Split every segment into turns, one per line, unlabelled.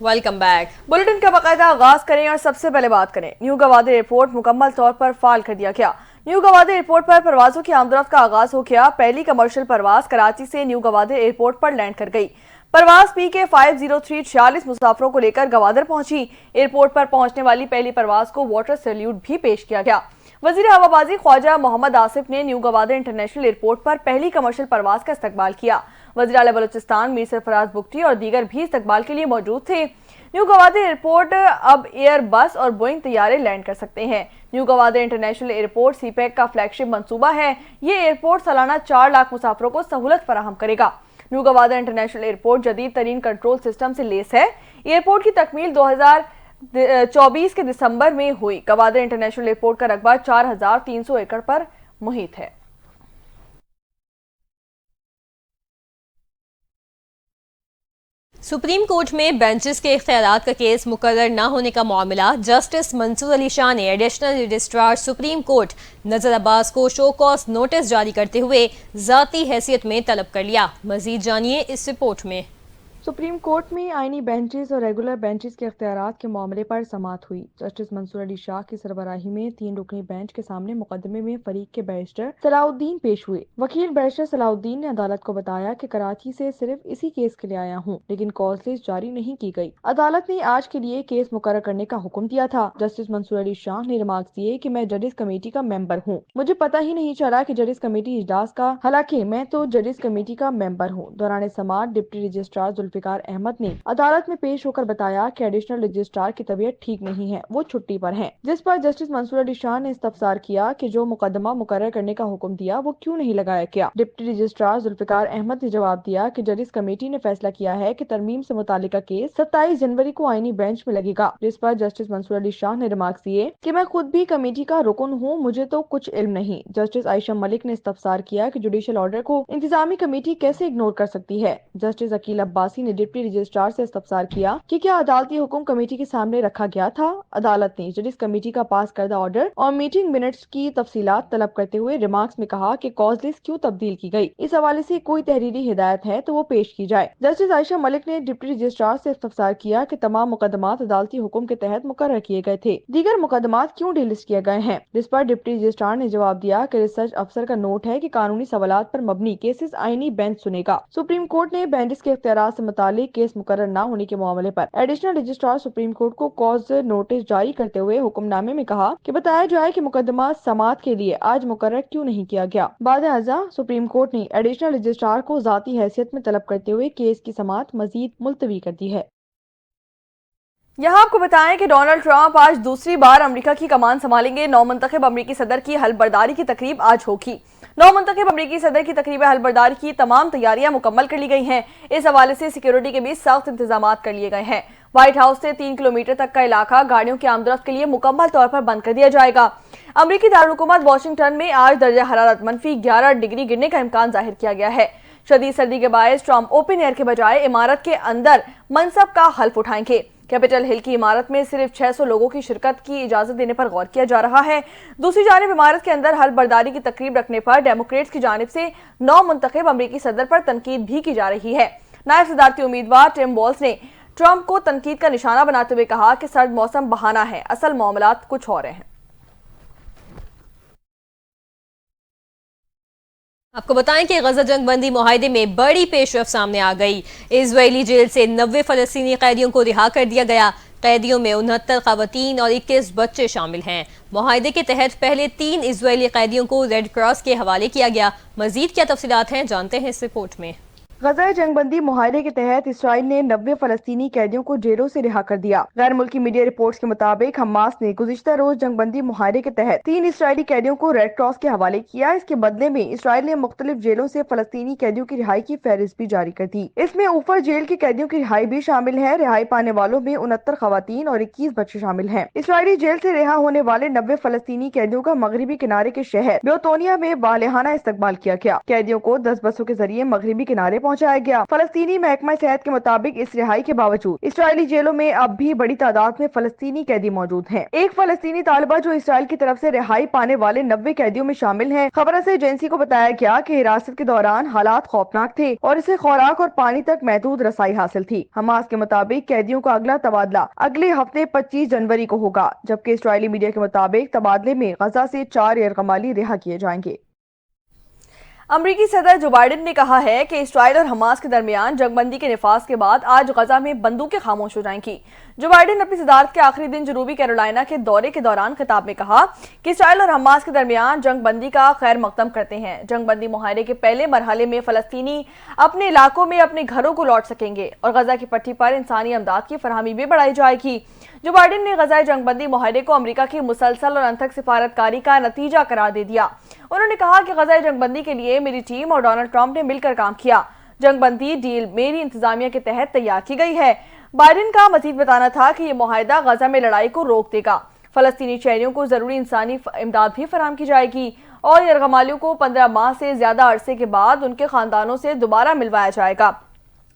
Welcome back. Bulletin का बाकायदा आगाज करें और सबसे पहले बात करें न्यू गवादर एयरपोर्ट मुकम्मल तौर पर फाल कर दिया गया। न्यू गवादर एयरपोर्ट पर परवाजों की आमदरफ्त का आगाज हो गया। पहली कमर्शियल परवाज कराची से न्यू गवादर एयरपोर्ट पर लैंड कर गई। परवाज PK 503 46 मुसाफरों को लेकर गवादर पहुंची। एयरपोर्ट पर पहुंचने वाली पहली परवाज को वाटर सैल्यूट भी पेश किया गया। वजीर हवाबाजी ख्वाजा मोहम्मद आसिफ ने न्यू गवादर इंटरनेशनल एयरपोर्ट पर पहली कमर्शियल परवाज का इस्तकबाल किया। वज़ीर आला बलूचिस्तान मीर सरफराज बुगटी और दीगर भी इस्तकबाल के लिए मौजूद थे। न्यू गवादर एयरपोर्ट अब एयर बस और बोइंग तैयारे लैंड कर सकते हैं। New Gwadar international airport CPEC का फ्लैगशिप मंसूबा है। ये एयरपोर्ट सालाना 4 लाख मुसाफरों को सहूलत फराहम करेगा। न्यू गवादर इंटरनेशनल एयरपोर्ट जदीद तरीन कंट्रोल सिस्टम से लेस है। एयरपोर्ट की तकमील 2024 के दिसंबर में हुई। गवादर इंटरनेशनल एयरपोर्ट का रकबा 4300 एकड़ पर मुहित है।
सुप्रीम कोर्ट में बेंचेस के इख्तियारात का केस मुकर्रर न होने का मामला जस्टिस मंसूर अली शाह ने एडिशनल रजिस्ट्रार सुप्रीम कोर्ट नजर अब्बास को शो कॉज नोटिस जारी करते हुए ज़ाती हैसियत में तलब कर लिया। मजीद जानिए इस रिपोर्ट में।
सुप्रीम कोर्ट में आईनी बेंचेस और रेगुलर बेंचेस के इख्तियारात के मामले पर समाअत हुई। जस्टिस मंसूर अली शाह की सरबराही में 3 रुकनी बेंच के सामने मुकदमे में फरीक के बैरिस्टर सलाउद्दीन पेश हुए। वकील बैरिस्टर सलाउद्दीन ने अदालत को बताया कि कराची से सिर्फ इसी केस के लिए आया हूँ, लेकिन कॉज लिस्ट जारी नहीं की गई। अदालत ने आज के लिए केस मुकर्रर करने का हुक्म दिया था। जस्टिस मंसूर अली शाह ने रिमार्क्स दिए कि मैं जजेस कमेटी का मेंबर हूँ, मुझे पता ही नहीं चला कि जजेस कमेटी इजलास का, हालांकि मैं तो जजेस कमेटी का मेंबर हूँ। दौरान समाअत डिप्टी रजिस्ट्रार जुल्फिकार अहमद ने अदालत में पेश होकर बताया कि एडिशनल रजिस्ट्रार की तबीयत ठीक नहीं है, वो छुट्टी पर हैं। जिस पर जस्टिस मंसूर अली शाह ने इस्तफसार किया कि जो मुकदमा मुकर्रर करने का हुक्म दिया वो क्यों नहीं लगाया गया। डिप्टी रजिस्ट्रार जुल्फिकार अहमद ने जवाब दिया कि जजेस कमेटी ने फैसला किया है कि तरमीम से मुतालिका केस 27 जनवरी को आईनी बेंच में लगेगा। जिस पर जस्टिस मंसूर अली शाह ने रिमार्क्स दिए कि मैं खुद भी कमेटी का रुकन हूँ, मुझे तो कुछ इल्म नहीं। जस्टिस आयशा मलिक ने इस्तफसार किया कि जुडिशल ऑर्डर को इंतजामी कमेटी कैसे इग्नोर कर सकती है। जस्टिस अकील अब्बासी ने डिप्टी रजिस्ट्रार से इस्तफसार किया कि क्या अदालती हुक्म कमेटी के सामने रखा गया था। अदालत ने जजिस कमेटी का पास करदा ऑर्डर और मीटिंग मिनट्स की तफसीलात तलब करते हुए रिमार्क्स में कहा कि कॉज लिस्ट क्यों तब्दील की गई, इस हवाले से कोई तहरीरी हिदायत है तो वो पेश की जाए। जस्टिस आयशा मलिक ने डिप्टी रजिस्ट्रार से इस्तफसार किया कि तमाम मुकदमात अदालती हुक्म के तहत मुकर्रर किए गए थे, दीगर मुकदमात क्यों डिलिस्ट किए गए हैं। जिस पर डिप्टी रजिस्ट्रार ने जवाब दिया कि रिसर्च अफसर का नोट है कि कानूनी सवालात पर मबनी केसेस आईनी बेंच सुनेगा। सुप्रीम कोर्ट ने बेंचेस के इख्तियारात से मुतालिक केस मुकर्रर न होने के मामले पर एडिशनल रजिस्ट्रार सुप्रीम कोर्ट को कॉज नोटिस जारी करते हुए हुक्मनामे में कहा कि बताया जाए कि मुकदमा समाअत के लिए आज मुकर्रर क्यों नहीं किया गया। बाद अज़ा सुप्रीम कोर्ट ने एडिशनल रजिस्ट्रार को ज़ाती हैसियत में तलब करते हुए केस की समाअत मजीद मुलतवी कर दी है।
यहाँ आपको बताएं कि डोनाल्ड ट्रंप आज दूसरी बार अमेरिका की कमान संभालेंगे। नौमंतखब अमेरिकी सदर की हलबर्दारी की तकरीब आज होगी। नौमंतखब अमेरिकी सदर की तकरीब हलबर्दारी की तमाम तैयारियां मुकम्मल कर ली गई हैं। इस हवाले से सिक्योरिटी के भी सख्त इंतजाम कर लिए गए हैं। व्हाइट हाउस से 3 किलोमीटर तक का इलाका गाड़ियों की आमदरफ्त के लिए मुकम्मल तौर पर बंद कर दिया जाएगा। अमेरिकी दारुलहुकूमत वाशिंगटन में आज दर्जा हरारत -11 डिग्री गिरने का इम्कान जाहिर किया गया है। शदीद सर्दी के बायस ट्रंप ओपन एयर के बजाय इमारत के अंदर मनसब का हल्फ उठाएंगे। कैपिटल हिल की इमारत में सिर्फ 600 लोगों की शिरकत की इजाजत देने पर गौर किया जा रहा है। दूसरी जानिब इमारत के अंदर हलबर्दारी की तकरीब रखने पर डेमोक्रेट्स की जानिब से नौमुंतखब अमेरिकी सदर पर तनकीद भी की जा रही है। नायब सदारती उम्मीदवार टिम वॉल्स ने ट्रंप को तनकीद का निशाना बनाते हुए कहा कि सर्द मौसम बहाना है, असल मामलात कुछ और हैं।
आपको बताएं कि गजा जंग बंदी मुआहदे में बड़ी पेशरफ सामने आ गई। इजरायली जेल से 90 फलस्तीनी कैदियों को रिहा कर दिया गया। कैदियों में 69 खवातीन और 21 बच्चे शामिल हैं। मुआहदे के तहत पहले 3 इजरायली कैदियों को रेड क्रॉस के हवाले किया गया। मजीद क्या तफसीलात हैं जानते हैं इस रिपोर्ट में।
गजा जंगबंदी मुआहदे के तहत इसराइल ने 90 फलस्तीनी कैदियों को जेलों से रिहा कर दिया। गैर मुल्की मीडिया रिपोर्ट्स के मुताबिक हमास ने गुज़िश्ता रोज जंगबंदी मुआहदे के तहत 3 इसराइली कैदियों को रेड क्रॉस के हवाले किया। इसके बदले में इसराइल ने मुख्तलिफ जेलों से फलस्तीनी कैदियों की रिहाई की फहरिस्त भी जारी कर दी। इसमें ऊपर जेल के कैदियों की रिहाई भी शामिल है। रिहाई पाने वालों में 69 खवातीन और 21 बच्चे शामिल हैं। इसराइली जेल से रिहा होने वाले 90 फलस्तीनी कैदियों का मगरबी किनारे के शहर ब्योतोनिया में वालेहाना इस्तकबाल किया गया। कैदियों को 10 बसों के जरिए मगरबी किनारे पहुंचाया गया। फलस्तीनी महकमा सेहत के मुताबिक इस रिहाई के बावजूद इसराइली जेलों में अब भी बड़ी तादाद में फलस्तीनी कैदी मौजूद हैं। एक फलस्तीनी तालिबा जो इसराइल की तरफ से रिहाई पाने वाले 90 कैदियों में शामिल है, खबर से एजेंसी को बताया गया कि हिरासत के दौरान हालात खौफनाक थे और इसे खुराक और पानी तक महदूद रसाई हासिल थी। हमास के मुताबिक कैदियों का अगला तबादला अगले हफ्ते 25 जनवरी को होगा, जबकि इसराइली मीडिया के मुताबिक तबादले में गजा से 4 यरगमाली रिहा किए जाएंगे।
अमरीकी सदर जो बाइडेन ने कहा है कि इसराइल और हमास के दरमियान जंगबंदी के निफाज के बाद आज गजा में बंदूकें खामोश हो जाएंगी। जो बाइडेन अपनी सदारत के आखिरी दिन जनूबी कैरोलिना के दौरे के दौरान खिताब में कहा कि इसराइल और हमास के दरमियान जंगबंदी का खैर मकदम करते हैं। जंगबंदी मुआहरे के पहले मरहले में फलस्तीनी अपने इलाकों में अपने घरों को लौट सकेंगे और गजा की पट्टी पर इंसानी अमदाद की फरहमी भी बढ़ाई जाएगी। जो बाइडेन ने गजा जंगबंदी मुआहरे को अमेरिका की मुसलसल और अनथक सिफारतकारी का नतीजा करार दे दिया। उन्होंने कहा कि गजा जंगबंदी के लिए मेरी टीम और डोनाल्ड ट्रंप ने मिलकर काम किया। जंगबंदी डील मेरी इंतजामिया के तहत तैयार की गई है। बाइडेन का मजीद बताना था कि यह मुआहदा गजा में लड़ाई को रोक देगा। फलस्तीनी शहरियों को जरूरी इंसानी इमदाद भी फराहम की जाएगी और यरगमालियों को 15 माह से ज्यादा अरसे के बाद उनके खानदानों से दोबारा मिलवाया जाएगा।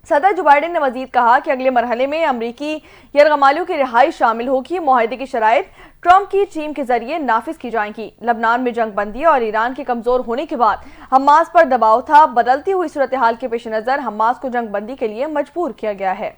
सदर जो बाइडेन ने मजीद कहा कि अगले मरहले में अमरीकी यरगमालियों की रिहाई शामिल होगी। मुआहदे की शराइत ट्रंप की टीम के जरिए नाफिज की जाएंगी। लबनान में जंगबंदी और ईरान के कमजोर होने के बाद हमास पर दबाव था। बदलती हुई सूरत हाल के पेश नजर हमास को जंगबंदी के लिए मजबूर किया गया है।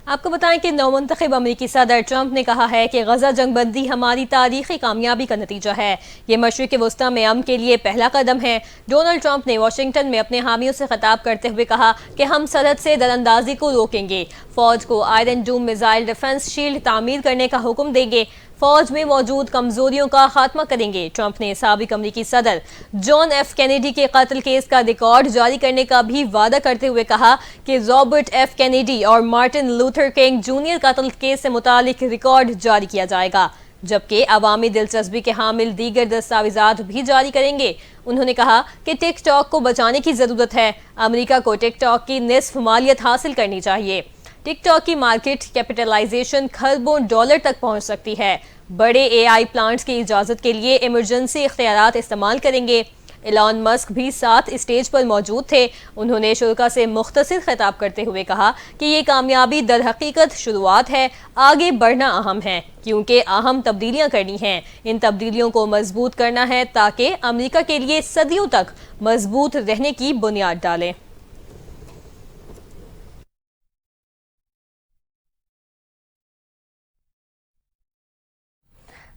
आपको बताएं कि नौमुंतखब अमरीकी सदर ट्रंप ने कहा है कि गजा जंगबंदी हमारी तारीखी कामयाबी का नतीजा है। ये मशरिक़ वस्ता में अमन के लिए पहला कदम है। डोनाल्ड ट्रंप ने वाशिंगटन में अपने हामियों से खिताब करते हुए कहा कि हम सरहद से दरअंदाजी को रोकेंगे, फौज को iron Doom missile defence shield तामीर करने का हुक्म देंगे, फौज में मौजूद कमजोरियों का खात्मा करेंगे। ट्रंप ने साबिक अमरीकी सदर जॉन एफ कैनेडी के कत्ल केस का रिकॉर्ड जारी करने का भी वादा करते हुए कहा कि रॉबर्ट एफ कैनेडी और मार्टिन लूथर किंग जूनियर कत्ल केस से मुतालिक रिकॉर्ड जारी किया जाएगा, जबकि अवामी दिलचस्पी के हामिल दीगर दस्तावेजात भी जारी करेंगे। उन्होंने कहा कि टिक टॉक को बचाने की जरूरत है। अमेरिका को टिक टॉक की निस्फ मालियत हासिल करनी चाहिए। टिक टॉक की मार्केट कैपिटलाइजेशन खरबों डॉलर तक पहुंच सकती है। बड़े एआई प्लांट्स की इजाजत के लिए इमरजेंसी इख्तियारात इस्तेमाल करेंगे। एलॉन मस्क भी साथ स्टेज पर मौजूद थे। उन्होंने शुरा से मुख्तसर खिताब करते हुए कहा कि ये कामयाबी दर हकीकत शुरुआत है, आगे बढ़ना अहम है क्योंकि अहम तब्दीलियां करनी हैं। इन तब्दीलियों को मजबूत करना है ताकि अमेरिका के लिए सदियों तक मजबूत रहने की बुनियाद डालें।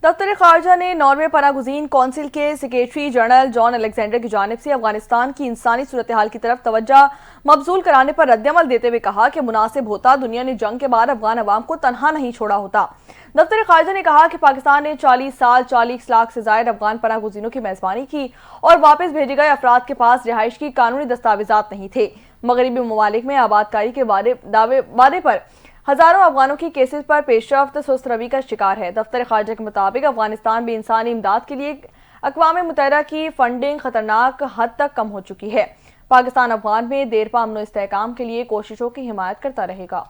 दफ्तर खारजा ने नॉर्वे पनागुज़ीन कौंसिल के सेक्रेटरी जनरल जॉन अलेक्जेंडर की जानिब से अफगानिस्तान की इंसानी सूरत हाल की तरफ तवज्जो मबजूल कराने पर रद्दअमल देते हुए कहा कि मुनासिब होता दुनिया ने जंग के बाद अफगान अवाम को तनहा नहीं छोड़ा होता। दफ्तर खारजा ने कहा कि पाकिस्तान ने 40 साल 40 लाख से जायद अफगान पनागुज़ीनों की मेज़बानी की और वापस भेजे गए अफराद के पास रिहाइश की कानूनी दस्तावेजात नहीं थे। मगरबी ममालिक में आबादकारी के वादे पर हजारों अफगानों की केसेस पर पेशरफ्त सुस्त रवि का शिकार है। दफ्तर खारजा के मुताबिक अफगानिस्तान में इंसानी इमदाद के लिए अक़वाम मुत्तहिदा की फंडिंग खतरनाक हद तक कम हो चुकी है। पाकिस्तान अफगान में देरपा अमन इस्तेहकाम के लिए कोशिशों की हिमायत करता रहेगा।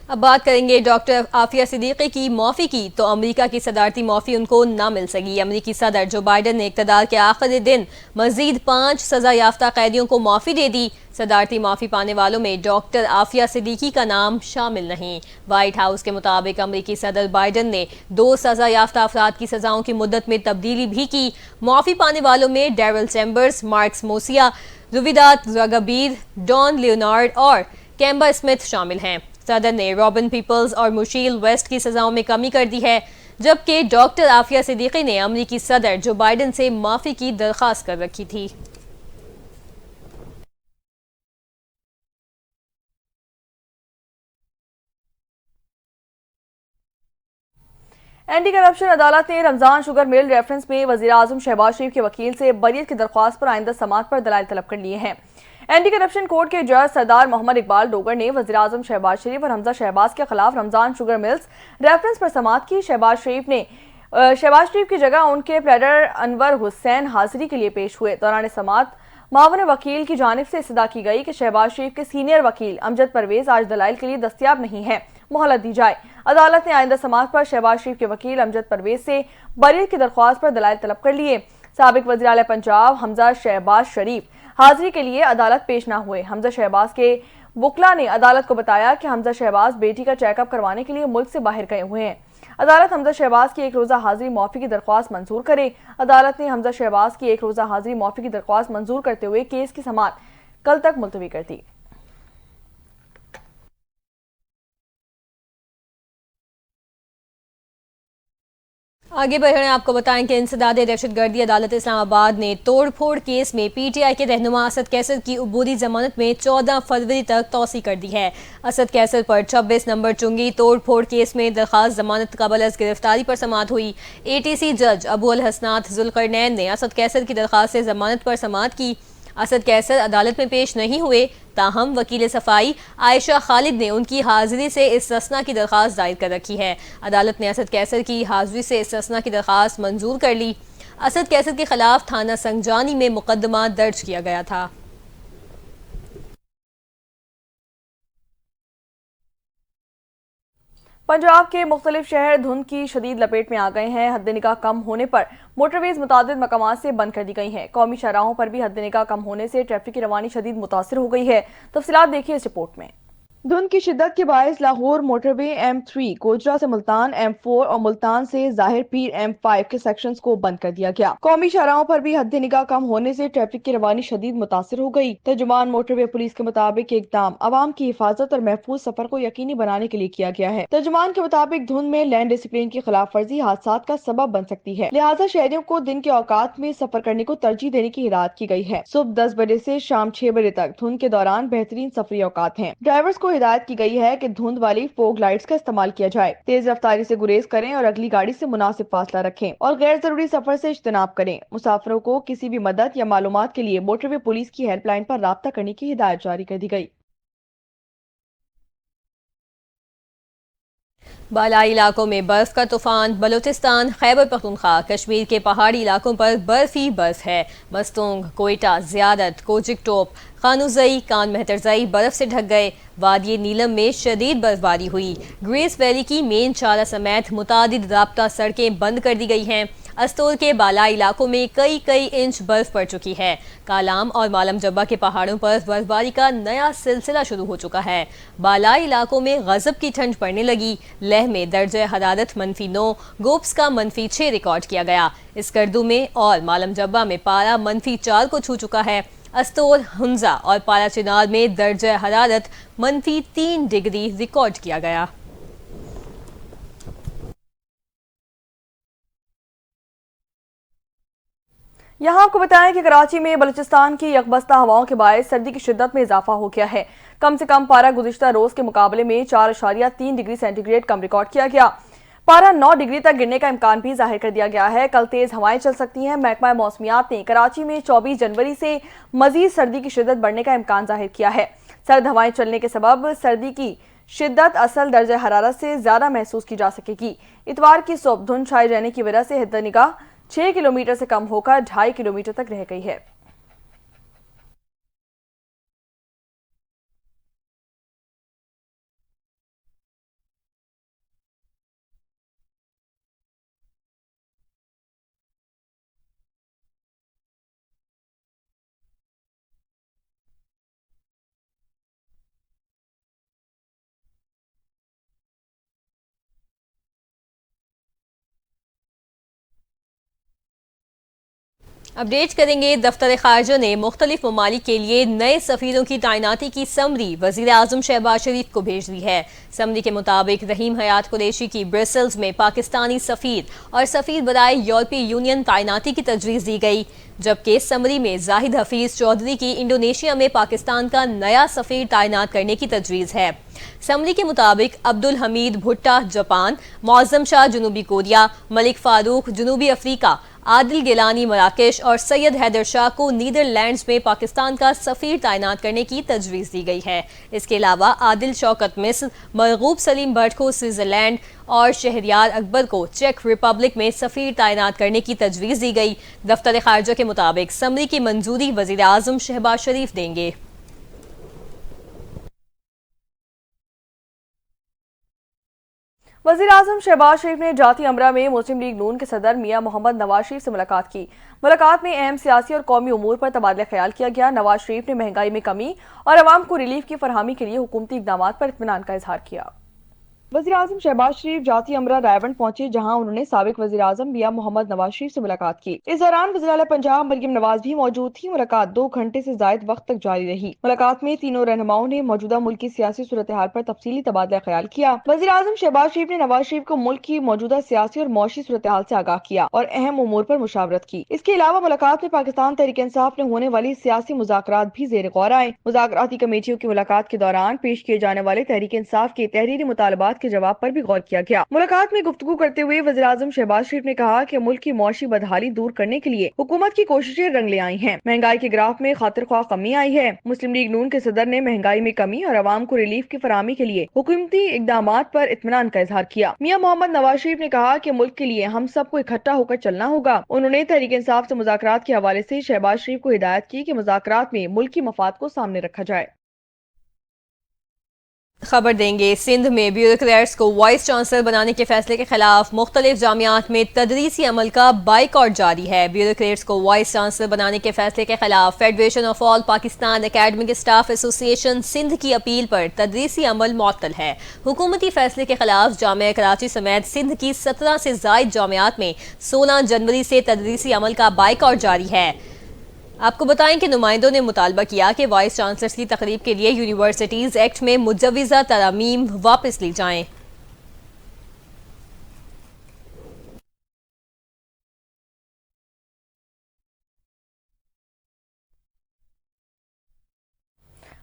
अब बात करेंगे डॉक्टर आफिया सिद्दीकी की मौफ़ी की, तो अमेरिका की सदारती मौफ़ी उनको ना मिल सकी। अमेरिकी सदर जो बाइडेन ने इक़्तिदार के आखिरी दिन मजीद 5 सज़ा याफ्ता कैदियों को मौफ़ी दे दी। सदारती मौफ़ी पाने वालों में डॉक्टर आफिया सिद्दीकी का नाम शामिल नहीं। वाइट हाउस के मुताबिक अमेरिकी सदर बाइडेन ने 2 सज़ा याफ्ता अफराद की सज़ाओं की मुद्दत में तब्दीली भी की। मौफ़ी पाने वालों में डेरिल चैम्बर्स, मार्क्स मोसिया, रुविदात ज़गबीर, डॉन लियोनार्ड और कैम्बा स्मिथ शामिल हैं। सदर ने रॉबिन पीपल्स और मुशील वेस्ट की सजाओं में कमी कर दी है, जबकि डॉक्टर आफिया सिद्दीकी ने अमेरिकी सदर जो बाइडेन से माफी की दरख्वास्त कर रखी थी।
एंटी करप्शन अदालत ने रमजान शुगर मिल रेफरेंस में वजीर आजम शहबाज शरीफ के वकील से बरियत की दरख्वास्त पर आइंदा समाअत पर दलाइल तलब कर लिए हैं। एंटी करप्शन कोर्ट के जज सरदार मोहम्मद इकबाल डोगर ने वज़ीर आज़म शहबाज शरीफ और हमजा शहबाज के खिलाफ रमजान शुगर मिल्स रेफरेंस पर समाअत की। शहबाज शरीफ की जगह उनके प्लेडर अनवर हुसैन हाजिरी के लिए पेश हुए। दौरान समाअत मावन वकील की जानिब से इस्तदा की गई कि शहबाज शरीफ के सीनियर वकील अमजद परवेज आज दलाइल के लिए दस्तयाब नहीं है, मोहलत दी जाए। अदालत ने आइंदा समाअत पर शहबाज शरीफ के वकील अमजद परवेज से बरीअत की दरख्वास्त पर दलाइल तलब कर लिए। साबिक वज़ीर आला पंजाब हमजा शहबाज शरीफ हाजिरी के लिए अदालत पेश न हुए। हमजा शहबाज के वकला ने अदालत को बताया कि हमजा शहबाज बेटी का चेकअप करवाने के लिए मुल्क से बाहर गए हुए हैं। अदालत हमजा शहबाज की एक रोज़ा हाजिरी मौफी की दरख्वास्त मंजूर करे। अदालत ने हमजा शहबाज की एक रोज़ा हाजिरी मौफी की दरख्वास्त मंजूर करते हुए केस की समाअत कल तक मुलतवी कर दी।
आगे बढ़ रहे हैं, आपको बताएं कि इंसदाद दहशतगर्दी अदालत इस्लामाबाद ने तोड़ फोड़ केस में पीटीआई के रहनुमा असद कैसर की अबूरी जमानत में 14 फरवरी तक तौसी कर दी है। असद कैसर पर 26 नंबर चुंगी तोड़ फोड़ केस में दरखास्त जमानत कबल अज गिरफ्तारी पर समाअत हुई। एटीसी जज अबू अल हसनात जुल्करनैन ने असद कैसर की दरखास्त से जमानत पर समाअत की। असद कैसर अदालत में पेश नहीं हुए, ताहम वकील सफाई आयशा खालिद ने उनकी हाजिरी से इस्तिस्ना की दरख्वास्त दायर कर रखी है। अदालत ने असद कैसर की हाजिरी से इस्तिस्ना की दरख्वास्त मंजूर कर ली। असद कैसर के खिलाफ थाना संगजानी में मुकदमा दर्ज किया गया था।
पंजाब के मुख्तलिफ शहर धुंध की शदीद लपेट में आ गए हैं। हद निगाह कम होने पर मोटरवेज मुतादिद मकामात से बंद कर दी गई हैं। कौमी शाहराहों पर भी हद निगाह कम होने से ट्रैफिक की रवानी शदीद मुतासिर हो गई है। तफसीलात देखिए इस रिपोर्ट में। धुंध की शिद्दत के बायस लाहौर मोटरवे M3, कोजरा से मुल्तान M4 और मुल्तान से जाहिर पीर M5 के सेक्शंस को बंद कर दिया गया। कौमी शाहराहों पर भी हद निगाह कम होने से ट्रैफिक की रवानी शदीद मुतासिर हो गई। तर्जुमान मोटरवे पुलिस के मुताबिक इकदाम आवाम की हिफाजत और महफूज सफर को यकीनी बनाने के लिए किया गया है। तर्जुमान के मुताबिक धुंध में लैंड डिसिप्लिन की खिलाफ वर्जी हादसा का सबब बन सकती है, लिहाजा शहरियों को दिन के औकात में सफर करने को तरजीह देने की हिदायत की गई है। सुबह 10 बजे से शाम 6 बजे तक धुंध के दौरान बेहतरीन सफरी औकात हैं। ड्राइवर्स को हिदायत की गई है कि धुंध वाली फोग लाइट्स का इस्तेमाल किया जाए, तेज रफ्तारी से गुरेज करें और अगली गाड़ी से मुनासिब फासला रखें और गैर जरूरी सफर से इज्तनाब करें। मुसाफिरों को किसी भी मदद या मालूमात के लिए मोटरवे पुलिस की हेल्पलाइन पर राब्ता करने की हिदायत जारी कर दी गई।
बालाई इलाकों में बर्फ का तूफान। बलूचिस्तान, खैबर पख्तूनख्वा, कश्मीर के पहाड़ी इलाकों पर बर्फ ही बर्फ है। मस्तोंग, कोयटा, ज़ियादत, कोचिक टोप, खानुजई, कान मेहतरजई बर्फ से ढक गए। वादी नीलम में शदीद बर्फबारी हुई। ग्रेस वैली की मेन चारा समेत मुतादिद राब्ता सड़कें बंद कर दी गई हैं। अस्तोल के बालाई इलाकों में कई इंच बर्फ पड़ चुकी है। कालाम और मालम जब्बा के पहाड़ों पर बर्फबारी का नया सिलसिला शुरू हो चुका है। बालाई इलाकों में गजब की ठंड पड़ने लगी। लेह में दर्जे हरारत -9, गोप्स का -6 रिकॉर्ड किया गया। इसकरदू में और मालम जब्बा में पारा -4 को छू चुका है। अस्तोल, हुंजा और पारा चिनार में दर्जे हरारत -3 डिग्री रिकॉर्ड किया गया।
यहाँ आपको बताएं कि कराची में बलूचिस्तान की यकबस्ता हवाओं के बायस सर्दी की शिद्दत में इजाफा हो गया है। कम से कम पारा गुज़िश्ता रोज के मुकाबले में 4.3 डिग्री सेंटीग्रेड कम रिकॉर्ड किया गया। पारा 9 डिग्री तक गिरने का इम्कान भी जाहिर कर दिया गया है। कल तेज हवाएं चल सकती हैं। महकमा मौसमियात ने कराची में 24 जनवरी से मजीद सर्दी की शिद्दत बढ़ने का इम्कान जाहिर किया है। सर्द हवाएं चलने के सबब सर्दी की शिद्दत असल दर्जा हरारत से ज्यादा महसूस की जा सकेगी। इतवार की सुबह धुंध छाए रहने की वजह से हद निगाह 6 किलोमीटर से कम होकर 2.5 किलोमीटर तक रह गई है।
अपडेट करेंगे। दफ्तर खारजा ने मुख्तलिफ ममालिक के लिए नए सफीरों की तैनाती की समरी वज़ीर आज़म शहबाज शरीफ को भेज दी है। समरी के मुताबिक रहीम हयात कुरैशी की ब्रसेल्स में पाकिस्तानी सफीर और सफीर बराए यूरोपीय यूनियन तैनाती की तजवीज़ दी गई, जबकि समरी में जाहिद हफीज चौधरी की इंडोनेशिया में पाकिस्तान का नया सफीर तैनात करने की तजवीज़ है। समरी के मुताबिक अब्दुल हमीद भुट्टा जापान, मौज़म शाह जनूबी कोरिया, मलिक फारूक जनूबी अफ्रीका, عادل گیلانی مراکش اور سید حیدر شاہ کو نیدرلینڈز میں پاکستان کا سفیر تعینات کرنے کی تجویز دی گئی ہے۔ اس کے علاوہ عادل شوکت مصر، مرغوب سلیم بٹ کو سوئٹزرلینڈ اور شہریار اکبر کو چیک ریپبلک میں سفیر تعینات کرنے کی تجویز دی گئی۔ دفتر خارجہ کے مطابق سمری کی منظوری وزیر اعظم شہباز شریف دیں گے۔
وزیر اعظم شہباز شریف نے جاتی امرہ میں مسلم لیگ نون کے صدر میاں محمد نواز شریف سے ملاقات کی۔ ملاقات میں اہم سیاسی اور قومی امور پر تبادلہ خیال کیا گیا۔ نواز شریف نے مہنگائی میں کمی اور عوام کو ریلیف کی فراہمی کے لیے حکومتی اقدامات پر اطمینان کا اظہار کیا۔ وزیر اعظم شہباز شریف جاتی امرہ رائیونڈ پہنچے، جہاں انہوں نے سابق وزیر اعظم میاں محمد نواز شریف سے ملاقات کی۔ اس دوران وزیر اعلیٰ پنجاب مریم نواز بھی موجود تھی۔ ملاقات 2 گھنٹے سے زائد وقت تک جاری رہی۔ ملاقات میں تینوں رہنماؤں نے موجودہ ملک کی سیاسی صورتحال پر تفصیلی تبادلہ خیال کیا۔ وزیر اعظم شہباز شریف نے نواز شریف کو ملک کی موجودہ سیاسی اور معاشی صورتحال سے آگاہ کیا اور اہم امور پر مشاورت کی۔ اس کے علاوہ ملاقات میں پاکستان تحریک انصاف میں ہونے والی سیاسی مذاکرات بھی زیر غور آئے۔ مذاکراتی کمیٹیوں کی ملاقات کے دوران پیش کیے جانے والے تحریک انصاف کے تحریری مطالبات کے جواب پر بھی غور کیا گیا۔ ملاقات میں گفتگو کرتے ہوئے وزیر اعظم شہباز شریف نے کہا کہ ملک کی معاشی بدحالی دور کرنے کے لیے حکومت کی کوششیں رنگ لے آئی ہیں۔ مہنگائی کے گراف میں خاطر خواہ کمی آئی ہے۔ مسلم لیگ نون کے صدر نے مہنگائی میں کمی اور عوام کو ریلیف کی فراہمی کے لیے حکومتی اقدامات پر اطمینان کا اظہار کیا۔ میاں محمد نواز شریف نے کہا کہ ملک کے لیے ہم سب کو اکٹھا ہو کر چلنا ہوگا۔ انہوں نے تحریک انصاف سے مذاکرات کے حوالے سے شہباز شریف کو ہدایت کی کہ مذاکرات میں ملکی مفاد کو سامنے رکھا جائے۔
خبر دیں گے، سندھ میں بیوروکریٹس کو وائس چانسلر بنانے کے فیصلے کے خلاف مختلف جامعات میں تدریسی عمل کا بائیکاٹ جاری ہے۔ بیوروکریٹس کو وائس چانسلر بنانے کے فیصلے کے خلاف federation of all Pakistan academic staff ایسوسی ایشن سندھ کی اپیل پر تدریسی عمل معطل ہے۔ حکومتی فیصلے کے خلاف جامعہ کراچی سمیت سندھ کی 17 سے زائد جامعات میں 16 جنوری سے تدریسی عمل کا بائیکاٹ جاری ہے۔ آپ کو بتائیں کہ نمائندوں نے مطالبہ کیا کہ وائس چانسلرز کی تقریب کے لیے یونیورسٹیز ایکٹ میں مجوزہ ترامیم واپس لی جائیں۔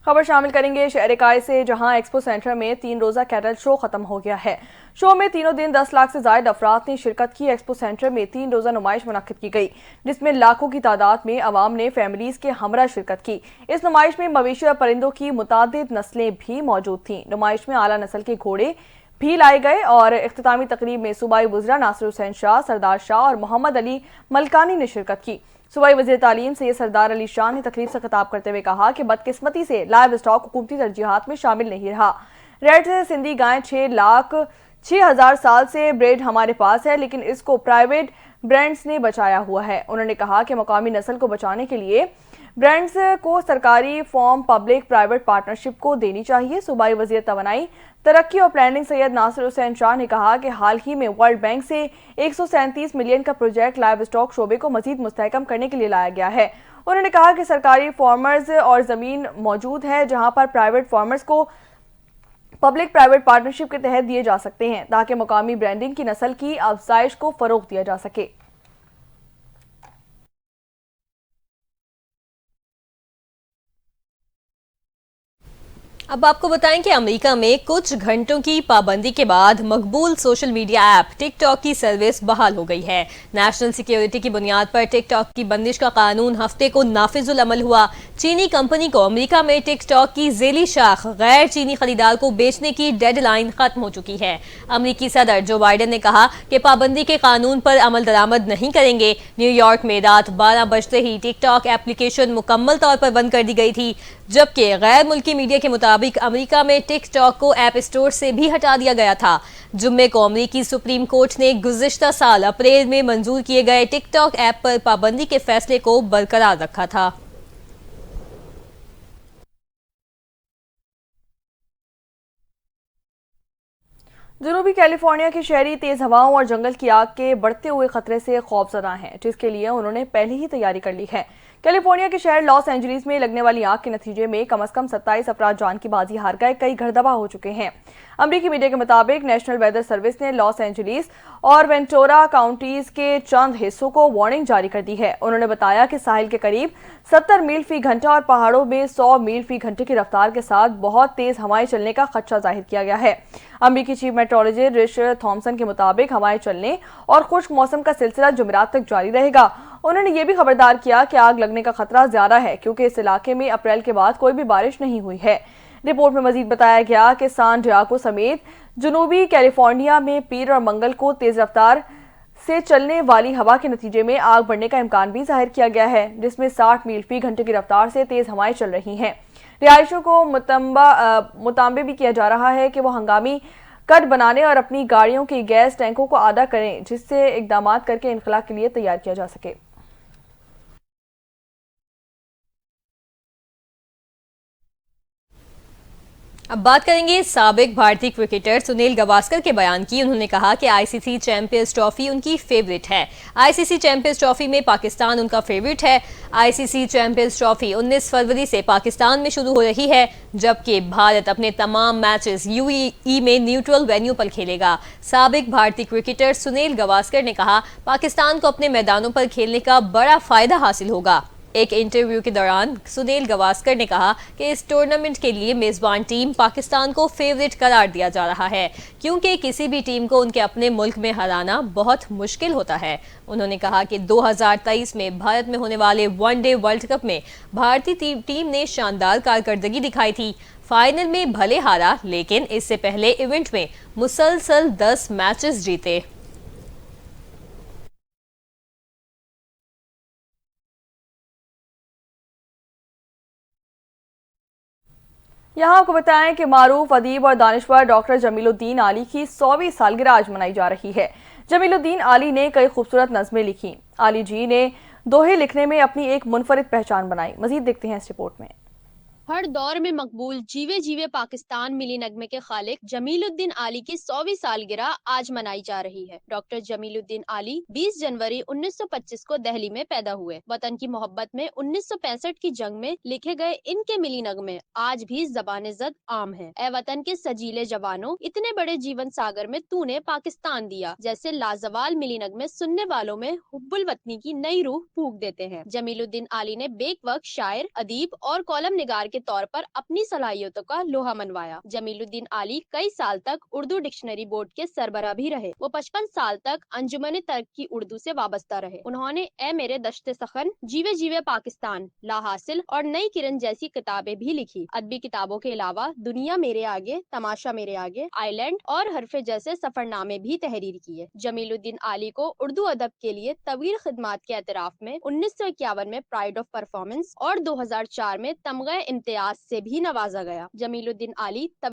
خبر شامل کریں گے شہر کائے سے، جہاں ایکسپو سینٹر میں 3 روزہ کیٹل شو ختم ہو گیا ہے۔ شو میں تینوں دن 10 لاکھ سے زائد افراد نے شرکت کی۔ ایکسپو سینٹر میں 3 روزہ نمائش منعقد کی گئی، جس میں لاکھوں کی تعداد میں عوام نے فیملیز کے ہمراہ شرکت کی۔ اس نمائش میں مویشی اور پرندوں کی متعدد نسلیں بھی موجود تھیں۔ نمائش میں اعلیٰ نسل کے گھوڑے بھی لائے گئے اور اختتامی تقریب میں صوبائی وزراء ناصر حسین شاہ، سردار شاہ اور محمد علی ملکانی نے شرکت کی۔ صوبائی وزیر تعلیم سید سردار علی شاہ نے تقریب سے خطاب کرتے ہوئے کہا کہ بدقسمتی سے لائیو اسٹاک حکومتی ترجیحات میں شامل نہیں رہا۔ ریڈ سندھی گائے 6,06,000 سال سے بریڈ ہمارے پاس ہے، لیکن اس کو پرائیویٹ برانڈز نے بچایا ہوا ہے۔ انہوں نے کہا کہ مقامی نسل کو بچانے کے لیے برانڈز کو سرکاری فارم پبلک پرائیویٹ پارٹنرشپ کو دینی چاہیے۔ صوبائی وزیر توانائی، ترقی اور پلاننگ سید ناصر حسین شاہ نے کہا کہ حال ہی میں ورلڈ بینک سے 137 ملین کا پروجیکٹ لائیو اسٹاک شعبے کو مزید مستحکم کرنے کے لیے لایا گیا ہے۔ انہوں نے کہا کہ سرکاری فارمرز اور زمین موجود ہے جہاں پر پرائیویٹ فارمرز کو پبلک پرائیویٹ پارٹنرشپ کے تحت دیے جا سکتے ہیں، تاکہ مقامی برانڈنگ کی نسل کی افزائش کو فروغ دیا جا سکے۔
اب آپ کو بتائیں کہ امریکہ میں کچھ گھنٹوں کی پابندی کے بعد مقبول سوشل میڈیا ایپ ٹک ٹاک کی سروس بحال ہو گئی ہے۔ نیشنل سیکیورٹی کی بنیاد پر ٹک ٹاک کی بندش کا قانون ہفتے کو نافذ العمل ہوا۔ چینی کمپنی کو امریکہ میں ٹک ٹاک کی ذیلی شاخ غیر چینی خریدار کو بیچنے کی ڈیڈ لائن ختم ہو چکی ہے۔ امریکی صدر جو بائیڈن نے کہا کہ پابندی کے قانون پر عمل درآمد نہیں کریں گے۔ نیو یارک میں رات 12 بجتے ہی ٹک ٹاک ایپلیکیشن مکمل طور پر بند کر دی گئی تھی، جبکہ غیر ملکی میڈیا کے مطابق امریکہ میں ٹک ٹاک کو ایپ اسٹور سے بھی ہٹا دیا گیا تھا۔ جمعے کو امریکی سپریم کورٹ نے گزشتہ سال اپریل میں منظور کیے گئے ٹک ٹاک ایپ پر پابندی کے فیصلے کو برقرار رکھا تھا۔
جنوبی کیلیفورنیا کے شہری تیز ہواؤں اور جنگل کی آگ کے بڑھتے ہوئے خطرے سے خوفزدہ ہیں، جس کے لیے انہوں نے پہلے ہی تیاری کر لی ہے۔ कैलिफोर्निया के शहर लॉस एंजलिस में लगने वाली आग के नतीजे में कम से कम 27 अफराद जान की बाजी हार गए, कई घर तबाह हो चुके हैं। अमेरिकी मीडिया के मुताबिक नेशनल वेदर सर्विस ने लॉस एंजलिस और वेंटोरा काउंटीज के चंद हिस्सों को वार्निंग जारी कर दी है। उन्होंने बताया कि साहिल के करीब 70 मील फी घंटा और पहाड़ों में 100 मील फी घंटे की रफ्तार के साथ बहुत तेज हवाएं चलने का खदशा जाहिर किया गया है। अमेरिकी चीफ मेट्रोलॉजिस्ट रिच थॉमसन के मुताबिक हवाएं चलने और खुश्क मौसम का सिलसिला जुमेरात तक जारी रहेगा। उन्होंने ये भी खबरदार किया कि आग लगने का खतरा ज्यादा है क्योंकि इस इलाके में अप्रैल के बाद कोई भी बारिश नहीं हुई है। रिपोर्ट में मजीद बताया गया कि सान डियागो समेत जनूबी कैलिफोर्निया में पीर और मंगल को तेज रफ्तार से चलने वाली हवा के नतीजे में आग बढ़ने का इम्कान भी जाहिर किया गया है, जिसमें 60 मील फी घंटे की रफ्तार से तेज हवाएं चल रही हैं। रिहायशियों को मुतांबे भी किया जा रहा है कि वो हंगामी कट बनाने और अपनी गाड़ियों के गैस टैंकों को आधा करें, जिससे इकदाम करके इनखला के लिए तैयार किया जा सके।
अब बात करेंगे साबिक भारतीय क्रिकेटर सुनील गावस्कर के बयान की। उन्होंने कहा कि आईसीसी चैंपियंस ट्रॉफी उनकी फेवरेट है। आईसीसी चैंपियंस ट्रॉफी में पाकिस्तान उनका फेवरेट है। आईसीसी चैंपियंस ट्रॉफी 19 फरवरी से पाकिस्तान में शुरू हो रही है, जबकि भारत अपने तमाम मैचेस यूएई में न्यूट्रल वेन्यू पर खेलेगा। साबिक भारतीय क्रिकेटर सुनील गावस्कर ने कहा, पाकिस्तान को अपने मैदानों पर खेलने का बड़ा फायदा हासिल होगा। एक इंटरव्यू के दौरान सुनील गावस्कर ने कहा कि इस टूर्नामेंट के लिए मेजबान टीम पाकिस्तान को फेवरेट करार दिया जा रहा है, क्योंकि किसी भी टीम को उनके अपने मुल्क में हराना बहुत मुश्किल होता है। उन्होंने कहा कि 2023 में भारत में होने वाले वनडे वर्ल्ड कप में भारतीय टीम ने शानदार कारकर्दगी दिखाई थी। फाइनल में भले हारा, लेकिन इससे पहले इवेंट में मुसलसल 10 मैचेस जीते।
यहाँ आपको बताएं कि मारूफ अदीब और दानिश्वर डॉक्टर जमीलुद्दीन आली की 100वीं सालगिरह आज मनाई जा रही है। जमीलुद्दीन आली ने कई खूबसूरत नज़में लिखी। आली जी ने दोहे लिखने में अपनी एक मुनफरिद पहचान बनाई। मजीद देखते हैं इस रिपोर्ट में।
हर दौर में मकबूल जीवे जीवे पाकिस्तान मिली नगमे के खालिक जमीलुद्दीन आली की 100वीं सालगिरह आज मनाई जा रही है। डॉक्टर जमीलुद्दीन आली 20 जनवरी 1925 को दिल्ली में पैदा हुए। वतन की मोहब्बत में 1965 की जंग में लिखे गए इनके मिली नगमे आज भी ज़बान ज़द आम है। ए वतन के सजीले जवानों, इतने बड़े जीवन सागर में तूने पाकिस्तान दिया, जैसे लाजवाल मिली नगमे सुनने वालों में हुब्बुल वतनी की नई रूह फूंक देते हैं। जमीलुद्दीन आली ने बेक वक्त शायर, अदीब और कॉलम निगार के तौर पर अपनी सलाहियतों का लोहा मनवाया। जमीलुद्दीन आली कई साल तक उर्दू डिक्शनरी बोर्ड के सरबराह भी रहे। वो 55 साल तक अंजुमन तर्क की उर्दू से वाबस्ता रहे। उन्होंने ए मेरे दश्ते सखन, जीवे जीवे पाकिस्तान, ला हासिल और नई किरण जैसी किताबें भी लिखी। अदबी किताबों के अलावा दुनिया मेरे आगे, तमाशा मेरे आगे, आइलैंड और हरफे जैसे सफरनामे भी तहरीर किए। जमीलुद्दीन आली को उर्दू अदब के लिए तवील खिदमात के एतराफ में 1951 में प्राइड ऑफ परफॉर्मेंस और 2004 में तमगा इम्तियाज से भी नवाजा गया। जमीलुद्दीन आली